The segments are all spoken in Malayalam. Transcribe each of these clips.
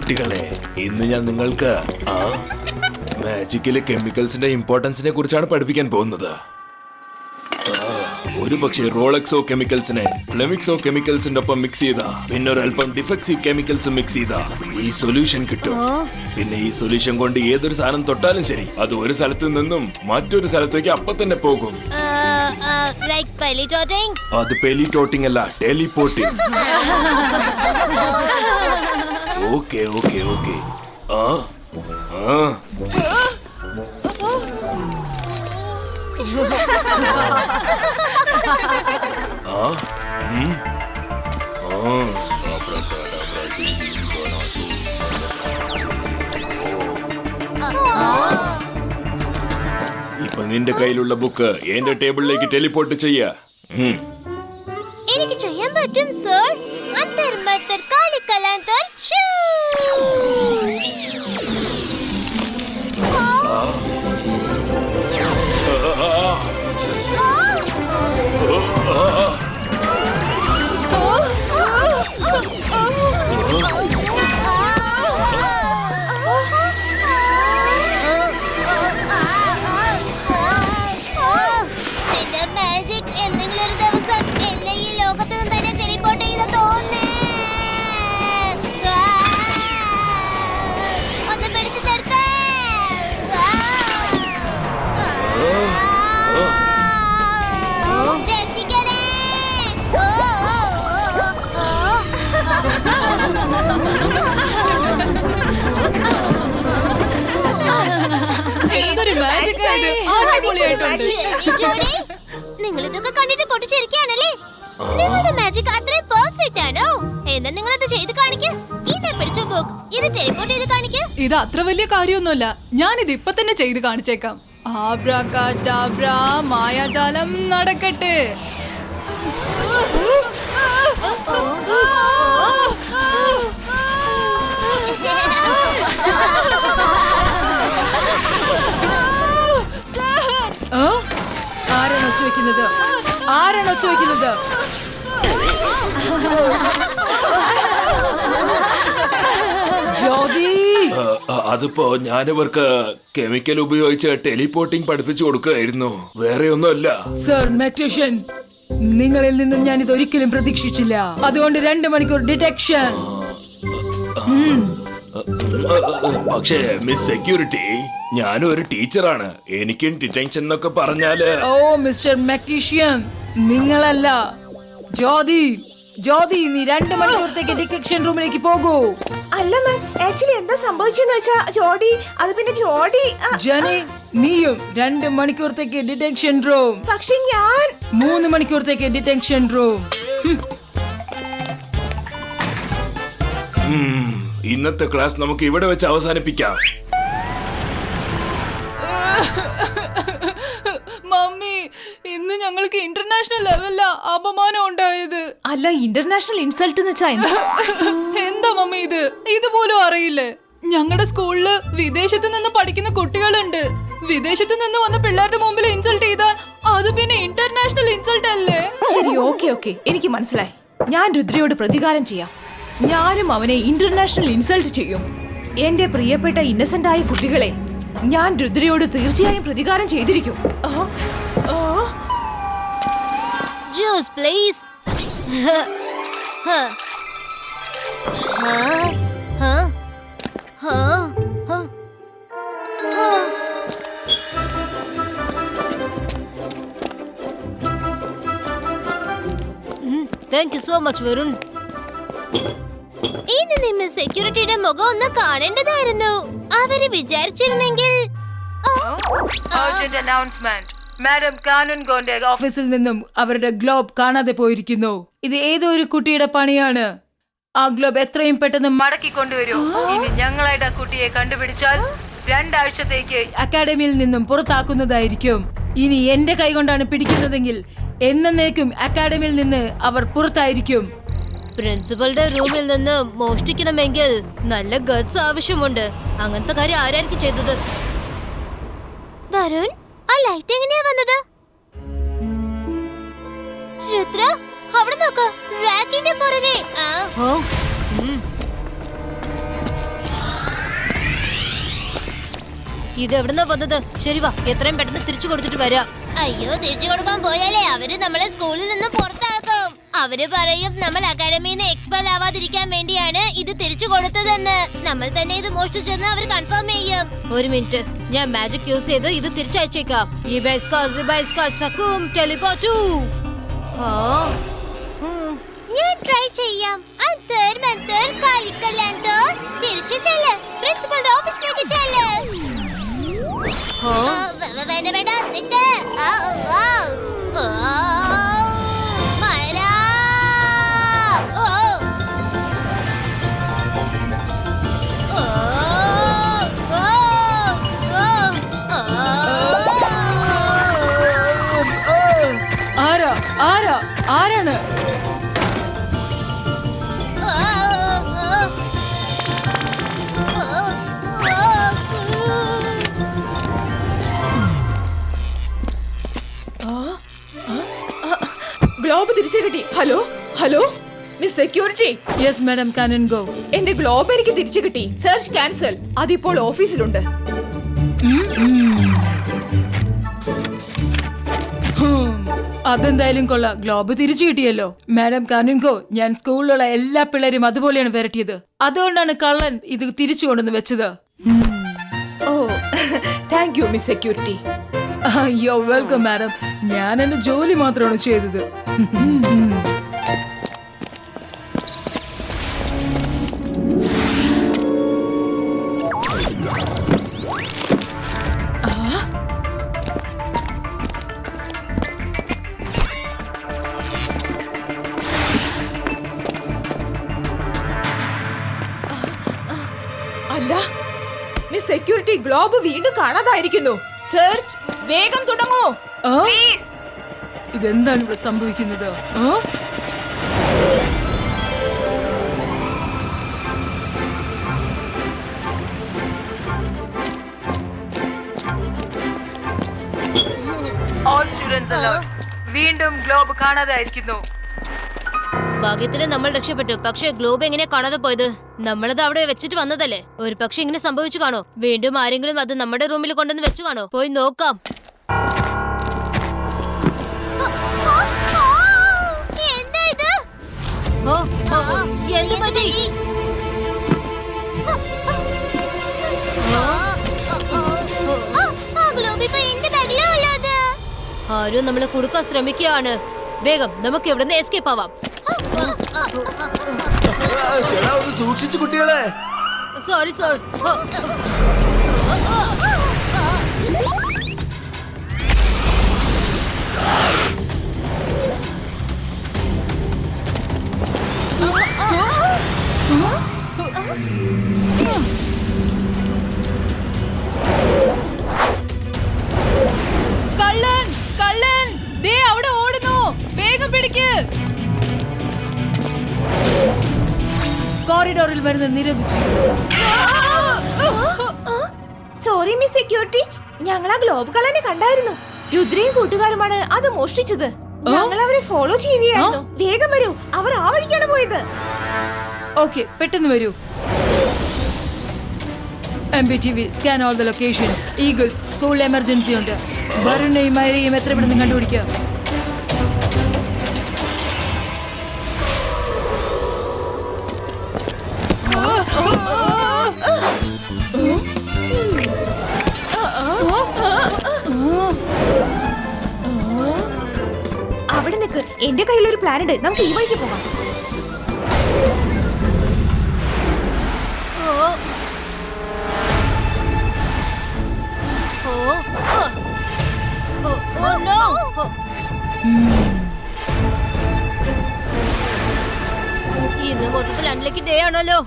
കുട്ടികളെ, ഇന്ന് ഞാൻ നിങ്ങൾക്ക് മാജിക്കിലെ കെമിക്കൽസിന്റെ ഇമ്പോർട്ടൻസിനെ കുറിച്ചാണ് പഠിപ്പിക്കാൻ പോകുന്നത്. ഒരു പക്ഷേ റോളക്സോ കെമിക്കൽസിനെ ഫ്ലെമിക്സോ കെമിക്കൽസിന്റെ ഒപ്പം മിക്സ് ചെയ്ത, പിന്നെ ഒരല്പം ഡിഫെക്സീവ് കെമിക്കൽസ് മിക്സ് ചെയ്ത ഈ സൊല്യൂഷൻ കിട്ടും. പിന്നെ ഈ സൊല്യൂഷൻ കൊണ്ട് ഏതൊരു സാധനം തൊട്ടാലും ശരി, അത് ഒരു സ്ഥലത്ത് നിന്നും മറ്റൊരു സ്ഥലത്തേക്ക് അപ്പൊ തന്നെ പോകും. അത് പെലിറ്റോട്ടിംഗ് അല്ല, ടെലിപോർട്ടിംഗ്. Okay okay okay. ഇപ്പൊ നിന്റെ കയ്യിലുള്ള ബുക്ക് എന്റെ ടേബിളിലേക്ക് ടെലിപോർട്ട് ചെയ്യാ. എനിക്ക് ചെയ്യാൻ പറ്റും സർ. അന്തർ മത്തർ കാലിക്കലാന്തർ നിങ്ങൾ ഇതൊക്കെ കണ്ടിട്ട് പൊട്ടിച്ചിരിക്കുകയാണല്ലേ? നിങ്ങളുടെ മാജിക് അത്രയും പെർഫെക്റ്റ് ആണോ? എന്നാ നിങ്ങൾ അത് ചെയ്ത് കാണിക്ക്. ഇതാ പിടിച്ചോ ബുക്ക്. ഇത് ടെലിപോർട്ട് ചെയ്ത് കാണിക്ക്. ഇത് അത്ര വലിയ കാര്യമൊന്നുമല്ല. ഞാൻ ഇത് ഇപ്പൊ തന്നെ ചെയ്ത് കാണിച്ചേക്കാം. ആബ്രാകാഡാബ്ര, മായാജാലം നടക്കട്ടെ. ആരാണ് ഒച്ച വെക്കുന്നത്? ആരാണ് ഒച്ച വെക്കുന്നത്? ജ്യോതി, അതിപ്പോ ഞാനിവർക്ക് കെമിക്കൽ ഉപയോഗിച്ച് ടെലിപോർട്ടിംഗ് പഠിപ്പിച്ചു കൊടുക്കുകയായിരുന്നു, വേറെ ഒന്നുമല്ല. സർ മെഗ്നീഷ്യൻ, നിങ്ങളിൽ നിന്നും ഞാൻ ഇത് ഒരിക്കലും പ്രതീക്ഷിച്ചില്ല. അതുകൊണ്ട് 2 മണിക്കൂർ ഡിറ്റക്ഷൻ. പക്ഷേ മിസ് സെക്യൂരിറ്റി, ഞാനും ഒരു ടീച്ചറാണ്, എനിക്കും ഡിറ്റൻഷൻ എന്നൊക്കെ പറഞ്ഞാല്. ഓ മിസ്റ്റർ മെഗ്നീഷ്യൻ, നിങ്ങളല്ല ജ്യോതി. ജ്യോതി, നീ 2 മണിക്കൂറത്തേക്ക് ഡിറ്റക്ഷൻ റൂമിലേക്ക് പോകൂ. അല്ല മാം, ആക്ച്വലി എന്താ സംഭവിച്ചെന്ന് വെച്ചാ ജോഡി, അത് പിന്നെ ജോഡി. ജനി, നീയും 2 മണിക്കൂറത്തേക്ക് ഡിറ്റക്ഷൻ റൂം. പക്ഷെ ഞാൻ 3 മണിക്കൂറത്തേക്ക് ഡിറ്റക്ഷൻ റൂം. ഇന്നത്തെ ക്ലാസ് നമുക്ക് ഇവിടെ വെച്ച് അവസാനിപ്പിക്കാം. മമ്മി, ഇന്ന് ഞങ്ങൾക്ക് ഇന്റർനാഷണൽ ലെവലിലാ അപമാനം ഉണ്ടായത്. അല്ല, ഇന്റർനാഷണൽ ഇൻസൾട്ട് എന്ന് വെച്ചാ എന്താ മമ്മി ഇത്? ഇതുപോലും അറിയില്ലേ? ഞങ്ങളുടെ സ്കൂളില് വിദേശത്ത് നിന്ന് പഠിക്കുന്ന കുട്ടികളുണ്ട്. വിദേശത്ത് നിന്ന് വന്ന പിള്ളേരുടെ മുമ്പിൽ ഇൻസൾട്ട് ചെയ്താൽ അത് പിന്നെ ഇന്റർനാഷണൽ ഇൻസൾട്ട് അല്ലേ? ശരി, ഓക്കെ ഓക്കെ, എനിക്ക് മനസ്സിലായി. ഞാൻ രുദ്രയോട് പ്രതികാരം ചെയ്യാം. ഞാനും അവനെ ഇന്റർനാഷണൽ ഇൻസൾട്ട് ചെയ്യും. എന്റെ പ്രിയപ്പെട്ട ഇന്നസെന്റ് ആയ കുട്ടികളെ, ഞാൻ രുദ്രയോട് തീർച്ചയായും പ്രതികാരം ചെയ്തിരിക്കും. Juice please. Thank you so much Varun. ഇന്ന് നിങ്ങൾ സെക്യൂരിറ്റിയുടെ മുഖം ഒന്ന് കാണേണ്ടതായിരുന്നു. അവര് വിചാരിച്ചിരുന്നെങ്കിൽ. മാഡം കാനൂൻഗോന്റെ ഓഫീസിൽ നിന്നും അവരുടെ ഗ്ലോബ് കാണാതെ പോയിരിക്കുന്നു. ഇത് ഏതോ ഒരു കുട്ടിയുടെ പണിയാണ്. ആ ഗ്ലോബ് എത്രയും പെട്ടെന്ന് മടക്കി കൊണ്ടുവരൂ. ഇനി ഞങ്ങളായിട്ട് ആ കുട്ടിയെ കണ്ടുപിടിച്ചാൽ 2 ആഴ്ചത്തേക്ക് അക്കാഡമിയിൽ നിന്നും പുറത്താക്കുന്നതായിരിക്കും. ഇനി എന്റെ കൈകൊണ്ടാണ് പിടിക്കുന്നതെങ്കിൽ എന്നേക്കും അക്കാഡമിയിൽ നിന്ന് അവർ പുറത്തായിരിക്കും. പ്രിൻസിപ്പളുടെ റൂമിൽ നിന്ന് മോഷ്ടിക്കണമെങ്കിൽ നല്ല ഗട്സ് ആവശ്യമുണ്ട്. അങ്ങനത്തെ കാര്യം ആരായിരിക്കും ചെയ്തത്? വരുൺ, ആ ലൈറ്റ് എങ്ങനെയാ വന്നത്? രുദ്ര, അവിടെ നോക്ക്, റാക്കിന്റെ പുറകെ. ഇത് എവിടുന്നാ വന്നത്? ശരി വാ, എത്രയും പെട്ടെന്ന് തിരിച്ചു കൊടുത്തിട്ട് വരാം. അയ്യോ, തിരിച്ചു കൊടുക്കാൻ പോയാലേ അവര് നമ്മളെ സ്കൂളിൽ നിന്ന് പുറത്താക്കും. അവര് പറയും നമ്മൾ അക്കാഡമിന്ന് എക്സ്പെൽ ആവാതിരിക്കാൻ വേണ്ടിയാണ് ഇത് തിരിച്ചു കൊടുത്തതെന്ന്. നമ്മൾ തന്നെ ഇത് മോഷ്ടിച്ചെന്ന് അവർ കൺഫേം ചെയ്യും. ഒരു മിനിറ്റ്, ഞാൻ മാജിക് യൂസ് ചെയ്ത് ഇത് തിരിച്ചയച്ചേക്കാം. ഞാൻ ട്രൈ ചെയ്യാം. അന്തർ മന്തർ കാലിക്കലാന്തോ തിരിച്ചു ചെല്ല്, പ്രിൻസിപ്പൽ ഓഫീസിലേക്ക് ചെല്ല്. വേണ്ട വേണ്ട, നിക്ക്. ആരാണ്? ഗ്ലോബ് തിരിച്ചു കിട്ടി. Hello hello miss security. Yes madam, കാനൻ ഗോ. എന്റെ ഗ്ലോബ് എനിക്ക് തിരിച്ചു കിട്ടി. Search cancel. അതിപ്പോൾ ഓഫീസിലുണ്ട്. അതെന്തായാലും കൊള്ളാം, ഗ്ലോബ് തിരിച്ചു കിട്ടിയല്ലോ. മാഡം കാനുങ്കോ, ഞാൻ സ്കൂളിലുള്ള എല്ലാ പിള്ളേരും അതുപോലെയാണ് വരട്ടിയത്. അതുകൊണ്ടാണ് കള്ളൻ ഇത് തിരിച്ചു കൊണ്ടുവന്ന് വെച്ചത്. ഓ, താങ്ക് യു മിസ് സെക്യൂരിറ്റി. യോ വെൽക്കം മാഡം. ഞാൻ എന്റെ ജോലി മാത്രമാണ് ചെയ്തത്. അല്ല മിസ് സെക്യൂരിറ്റി, ഗ്ലോബ് വീണ്ടും കാണാതായിരിക്കുന്നു. സെർച്ച് വേഗം തുടങ്ങൂ. ഇതെന്താണ് ഇവിടെ സംഭവിക്കുന്നത്? All students alert. വീണ്ടും ഗ്ലോബ് കാണാതായിരിക്കുന്നു. ഭാഗ്യത്തിന് നമ്മൾ രക്ഷപ്പെട്ടു. പക്ഷേ ഗ്ലോബ് എങ്ങനെ കാണാതെ പോയത്? നമ്മളത് അവിടെ വെച്ചിട്ട് വന്നതല്ലേ. ഒരു പക്ഷെ ഇങ്ങനെ സംഭവിച്ചു കാണോ? വീണ്ടും ആരെങ്കിലും അത് നമ്മുടെ റൂമിൽ കൊണ്ടുവന്ന് വെച്ചു കാണോ? പോയി നോക്കാം. ആരും നമ്മളെ കൊടുക്കാൻ ശ്രമിക്കുകയാണ്. വേഗം നമുക്ക് എവിടെ എസ്കേപ്പ് ആവാം. സൂക്ഷിച്ചു കുട്ടികളെ. Sorry sorry. കള്ളൻ കള്ളൻ ദേ അവിടെ ഓടുന്നു. വേഗം പിടിക്ക്. കോറിഡോറിൽ വരുന്ന നിരോധിച്ചിരിക്കുന്നു. സോറി മിസ് സെക്യൂരിറ്റി, ഞങ്ങൾ ആ ഗ്ലോബ് കളനെ കണ്ടായിരുന്നു. രുദ്രയും കൂട്ടുകാരുമാണ് അത് മോഷ്ടിച്ചത്. ഞങ്ങൾ അവരെ ഫോളോ ചെയ്യുകയായിരുന്നു. വേഗം വരൂ, അവർ ആ വഴിക്കാണ് പോയത്. ഓക്കെ, പെട്ടെന്ന് വരൂ. MBTV scan all the locations. Eagles school emergency ഉണ്ട്. വരുണയും മരയും എത്ര പെട്ടെന്ന് കണ്ടുപിടിക്കാം. അവിടെ നിൽക്ക്, എന്റെ കയ്യിലൊരു പ്ലാൻ ഉണ്ട്. നമുക്ക് ഈ വഴിക്ക് പോകാം. ഇന്ന് മൊത്തത്തിൽ അൺലക്കി ഡേ ആണല്ലോ.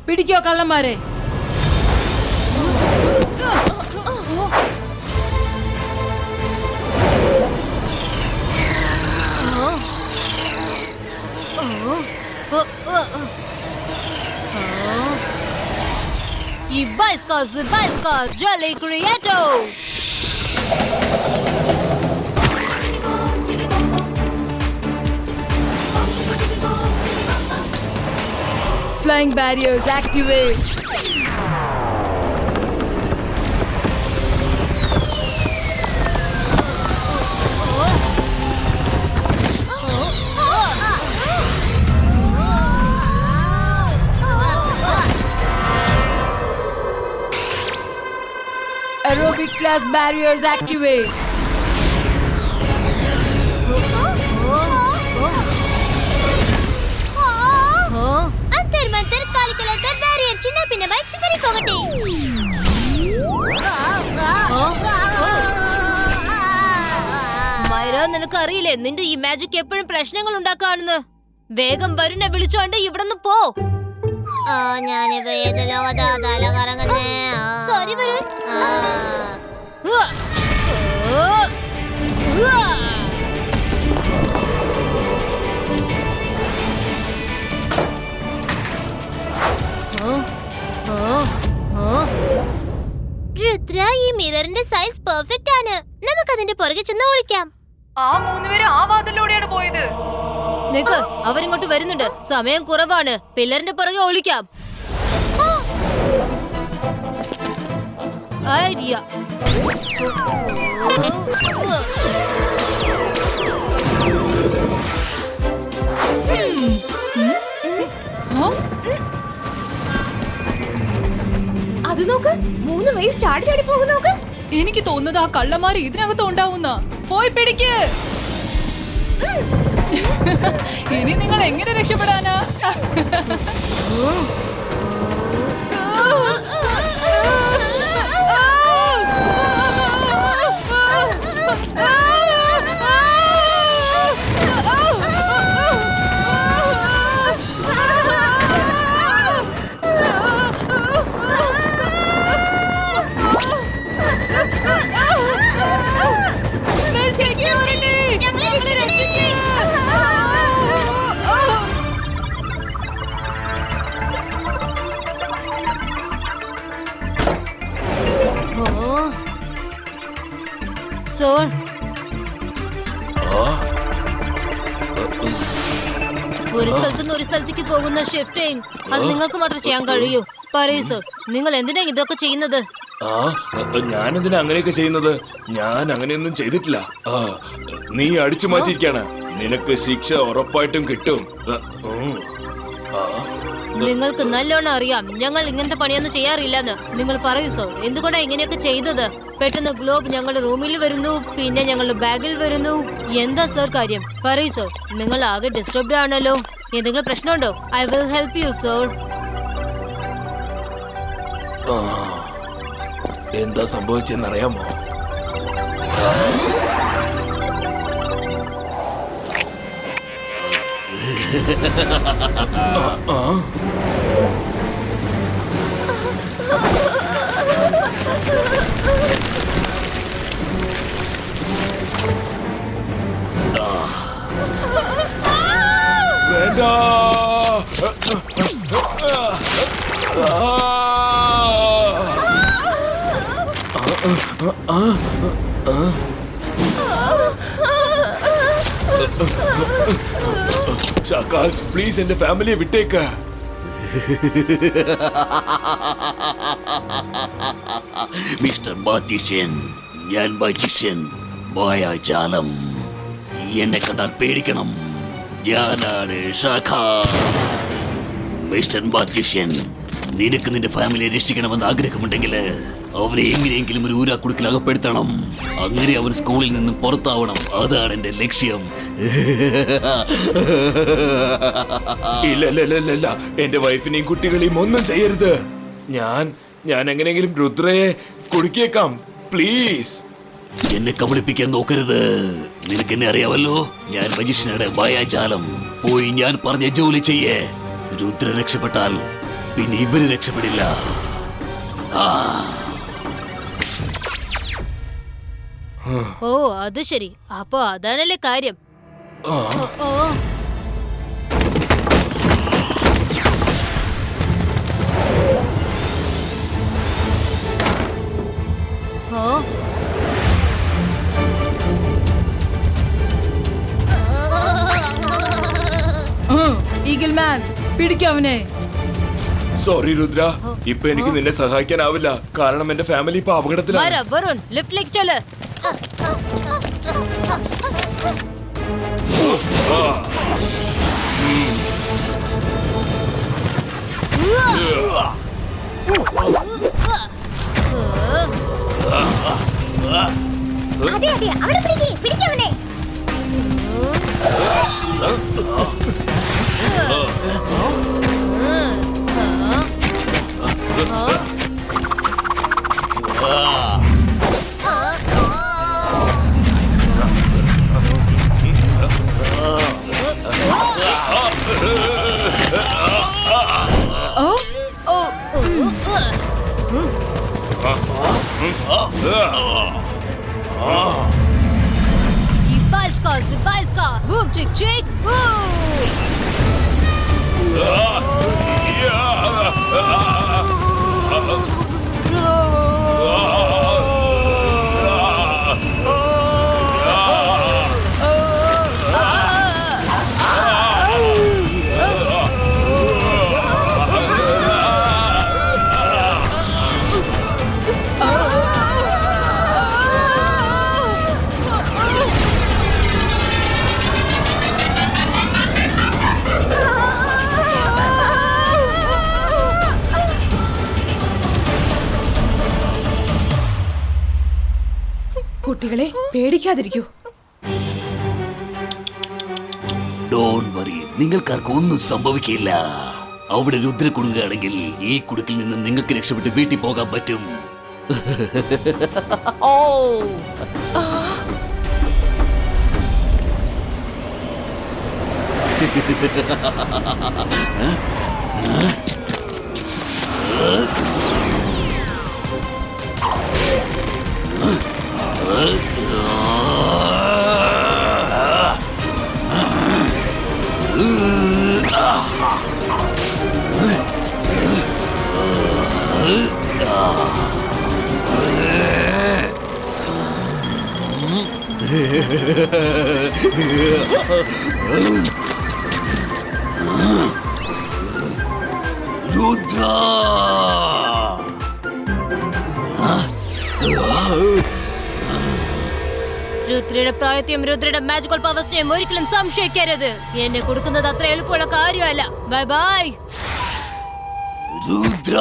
പിടിക്കോ കള്ളന്മാരെ. Ibaiska Jelly Creato. Flying barriers activate. Aerobic class barriers activate. అంతర్ మంతర్ కాలికలంతర్ బ్యారియర్ చిన్న పిన్నమై చివరికొకటి. മൈര, നിനക്ക് അറിയില്ലേ നിന്റെ ഈ മാജിക് എപ്പോഴും പ്രശ്നങ്ങൾ ഉണ്ടാക്കാണെന്ന്. വേഗം വരുന്നെ വിളിച്ചോണ്ട് ഇവിടുന്ന് പോ. ഞാനിപ്പോ ഏത് ലോകത്താ തല കറങ്ങുന്നേ. സോറി വരുൺ. രുദ്ര, ഈ മിററിന്റെ സൈസ് പെർഫെക്റ്റ് ആണ്. നമുക്ക് അതിന്റെ പുറകെ ചെന്ന് ഒളിക്കാം. ആ 3 പേര് ആ വാതിലൂടെയാണ് പോയത്. നിക്ക്, അവരിങ്ങോട്ട് വരുന്നുണ്ട്. സമയം കുറവാണ്. പില്ലറിന്റെ പുറകെ ഒളിക്കാം. ഐഡിയ. അത് നോക്ക്, 3 വയസ്സ് ചാടി ചാടി പോകും നോക്ക്. എനിക്ക് തോന്നുന്നത് ആ കള്ളന്മാര് ഇതിനകത്ത് ഉണ്ടാവുന്ന. പോയി പിടിക്ക്. ഇനി നിങ്ങൾ എങ്ങനെ രക്ഷപ്പെടാനാ? സോൾ, ഒരു സ്ഥലത്തുനിന്ന് ഒരു സ്ഥലത്തേക്ക് പോകുന്ന ഷിഫ്റ്റിംഗ് അത് നിങ്ങൾക്ക് മാത്രം ചെയ്യാൻ കഴിയൂ. പറയൂ സർ, നിങ്ങൾ എന്തിനാ ഇതൊക്കെ ചെയ്യുന്നത്? ഞാനെന്തിനാ അങ്ങനെയൊക്കെ ചെയ്യുന്നത്? ഞാൻ അങ്ങനെയൊന്നും ചെയ്തിട്ടില്ല. നീ അടിച്ചു മാറ്റിയിരിക്കാണ്. നിനക്ക് ശിക്ഷ ഉറപ്പായിട്ടും കിട്ടും. നിങ്ങൾക്ക് നല്ലോണം അറിയാം ഞങ്ങൾ ഇങ്ങനത്തെ പണിയൊന്നും ചെയ്യാറില്ലെന്ന്. നിങ്ങൾ പറയൂ സർ, എന്തുകൊണ്ടാ ഇങ്ങനെയൊക്കെ ചെയ്തത്? പെട്ടെന്ന് ഗ്ലോബ് ഞങ്ങളുടെ റൂമിൽ വരുന്നു, പിന്നെ ഞങ്ങളുടെ ബാഗിൽ വരുന്നു. എന്താ സർ കാര്യം? പറയൂ സർ, നിങ്ങൾ ആകെ ഡിസ്റ്റർബ്ഡ് ആണല്ലോ. എന്തെങ്കിലും പ്രശ്നമുണ്ടോ? I will help you sir. എന്താ സംഭവിച്ചെന്നറിയാമോ? വേണ്ട. ഷാക്കാൽ, പ്ലീസ് എന്റെ ഫാമിലിയെ വിട്ടേക്ക്. മിസ്റ്റർ മാജിഷ്യൻ, ഞാൻ മാജിഷ്യൻ മായാജാലം. എന്നെ കണ്ടാൽ പേടിക്കണം. ഞാനാണ് ഷാഖ. മിസ്റ്റർ മാജിഷ്യൻ, നിനക്ക് നിന്റെ ഫാമിലിയെ രക്ഷിക്കണമെന്ന് ആഗ്രഹമുണ്ടെങ്കിൽ അവനെ എങ്ങനെയെങ്കിലും ഒരു ഊരാക്കുടുക്കിൽ അകപ്പെടുത്തണം. അങ്ങനെ അവൻ സ്കൂളിൽ നിന്നും പുറത്താവണം. അതാണ് എന്റെ ലക്ഷ്യം. ഇല്ല, എന്റെ വൈഫിനെയും കുട്ടികളെയും ഒന്നും ചെയ്യരുത്. ഞാൻ എങ്ങനെയെങ്കിലും രുദ്രയെ കുടുക്കിയേക്കാം. പ്ലീസ് എന്നെ കബളിപ്പിക്കാൻ നോക്കരുത്. നിനക്ക് എന്നെ അറിയാമല്ലോ. ഞാൻ മജിഷ്യനുടെ മായാജാലം. പോയി ഞാൻ പറഞ്ഞ ജോലി ചെയ്യേ. രുദ്ര രക്ഷപ്പെട്ടാൽ പിന്നെ ഇവര് രക്ഷപ്പെടില്ല. ഓ, അത് ശരി. അപ്പൊ അതാണല്ലേ കാര്യം. ഓ, ഓ. ഓ, ഈഗിൾ മാൻ, പിടിക്കവനെ. സോറി രുദ്ര, ഇപ്പൊ എനിക്ക് നിന്നെ സഹായിക്കാനാവില്ല. കാരണം എന്റെ ഫാമിലി ഇപ്പൊ അപകടത്തിലാണ്. വരുൺ, ലിഫ്റ്റിലേക്ക് ചെല്ല്. അതെ അവനെ പിടിക്കവനെ. Zibajska, boom, chick, chick, boom! കുട്ടികളെ പേടിക്കാതിരിക്കൂ. ഡോണ്ട് വറി, നിങ്ങൾക്കാർക്കും ഒന്നും സംഭവിക്കില്ല. അവിടെ രുദ്ര കുടുങ്ങുകയാണെങ്കിൽ ഈ കുടുക്കിൽ നിന്നും നിങ്ങൾക്ക് രക്ഷപ്പെട്ട് വീട്ടിൽ പോകാൻ പറ്റും. രുദ്ര, രുദ്രയുടെ പ്രായത്തെയും രുദ്രയുടെ മാജിക്കൽ പവേഴ്സിനെയും ഒരിക്കലും സംശയിക്കരുത്. എന്നെ കൊടുക്കുന്നത് അത്ര എളുപ്പമുള്ള കാര്യമല്ല. Bye bye. രുദ്ര.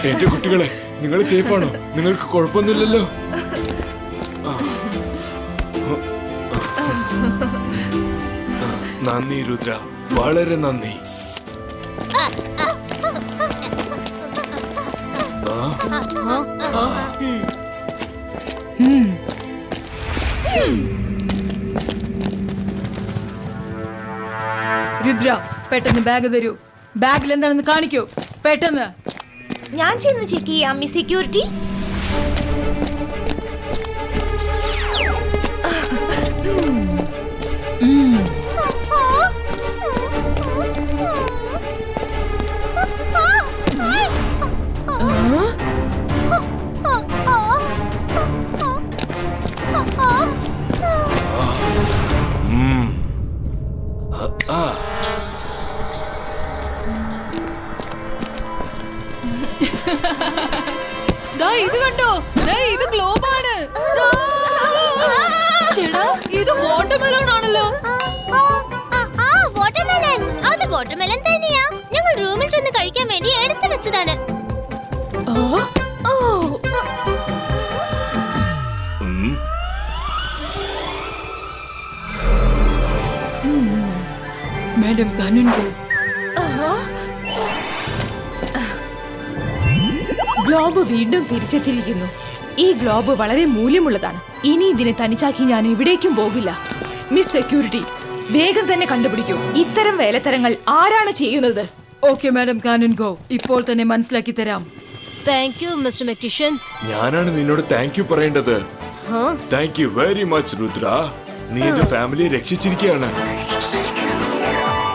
എന്റെ കുട്ടികളെ, നിങ്ങൾ സേഫ് ആണോ? നിങ്ങൾക്ക് കുഴപ്പമൊന്നുമില്ലല്ലോ? നന്ദി രുദ്ര, വളരെ നന്ദി. രുദ്ര, പെട്ടെന്ന് ബാഗ് തരൂ. ബാഗിൽ എന്താണെന്ന് കാണിക്കൂ, പെട്ടെന്ന്. ഞാൻ ചെന്ന് ചെക്ക് ചെയ്യാം മിസ് സെക്യൂരിറ്റി. ദാ ഇത് കണ്ടോ, ദാ ഇത് ഗ്ലോബാണ്. ചേടാ, ഇത് വാട്ടർമെലോൺ ആണല്ലോ. വാട്ടർമെലൻ, അത് വാട്ടർമെലൻ തന്നെയാ. ഞങ്ങൾ റൂമിൽ ചെന്ന് കഴിക്കാൻ വേണ്ടി എടുത്തു വെച്ചതാണ്. Madam കാനൂൻ go. ഗ്ലോബ് വീണ്ടും തിരിച്ചെത്തിയിരിക്കുന്നു. ഈ ഗ്ലോബ് വളരെ മൂല്യമുള്ളതാണ്. ഇനി ഇതിനെ തനിച്ചാക്കി ഞാൻ എവിടേക്കും പോകില്ല. മിസ് സെക്യൂരിറ്റി, വേഗം തന്നെ കണ്ടുപിടിക്കൂ, ഇത്തരം വേലത്തരങ്ങൾ ആരാണ് ചെയ്യുന്നത്? ഓക്കെ മാഡം കാനൂൻ ഗോ, ഇപ്പോൾ തന്നെ മനസ്സിലാക്കി തരാം. താങ്ക് യു മിസ്റ്റർ മെക്ടിഷ്യൻ. ഞാനാണ് നിന്നോട് താങ്ക് യു പറയേണ്ടത്. Thank you very much Rudra. നീ എന്റെ ഫാമിലിയെ രക്ഷിച്ചിരിക്കുകയാണ്.